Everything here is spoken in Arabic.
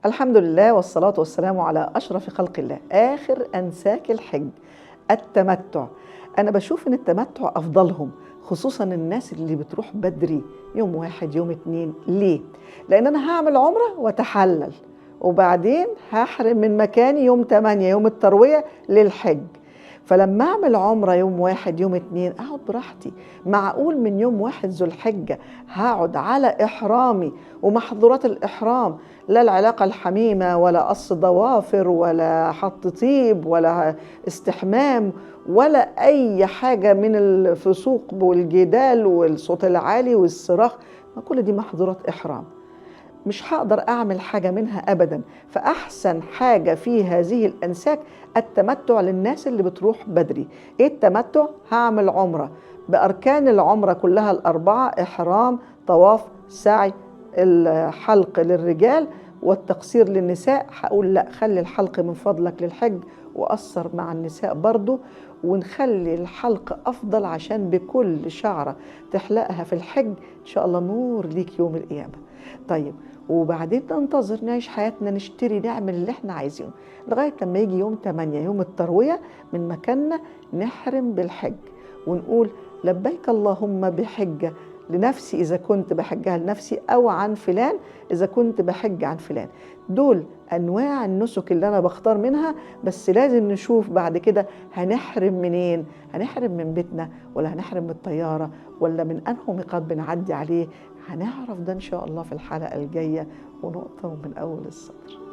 الحمد لله والصلاة والسلام على أشرف خلق الله. آخر أنساك الحج التمتع. أنا بشوف إن التمتع أفضلهم، خصوصا الناس اللي بتروح بدري يوم 1 يوم 2. ليه؟ لأن أنا هعمل عمرة وأتحلل وبعدين هحرم من مكاني يوم 8 يوم التروية للحج. فلما أعمل عمرة يوم 1 يوم 2 أقعد براحتي. معقول من يوم 1 ذو الحجة هقعد على إحرامي ومحظورات الإحرام، لا العلاقة الحميمة ولا قص ضوافر ولا حط طيب ولا استحمام ولا أي حاجة من الفسوق والجدال والصوت العالي والصراخ، ما كل دي محظورات إحرام، مش هقدر أعمل حاجة منها أبدا. فأحسن حاجة في هذه الأنساك التمتع للناس اللي بتروح بدري. إيه التمتع؟ هعمل عمرة بأركان العمرة كلها الأربعة: إحرام، طواف، سعي، الحلق للرجال والتقصير للنساء. هقول لا، خلي الحلق من فضلك للحج وقصر مع النساء برضو، ونخلي الحلق أفضل عشان بكل شعرة تحلقها في الحج إن شاء الله نور ليك يوم القيامة. طيب، وبعدين ننتظر نعيش حياتنا، نشتري، نعمل اللي احنا عايزينه لغاية لما يجي يوم 8 يوم التروية من مكاننا نحرم بالحج ونقول لبيك اللهم بحجة لنفسي إذا كنت بحجها لنفسي، أو عن فلان إذا كنت بحج عن فلان. دول أنواع النسك اللي أنا بختار منها، بس لازم نشوف بعد كده هنحرم منين. هنحرم من بيتنا ولا هنحرم من الطيارة ولا من أنه ميقات بنعدي عليه؟ هنعرف ده إن شاء الله في الحلقة الجاية ونقطة من أول السطر.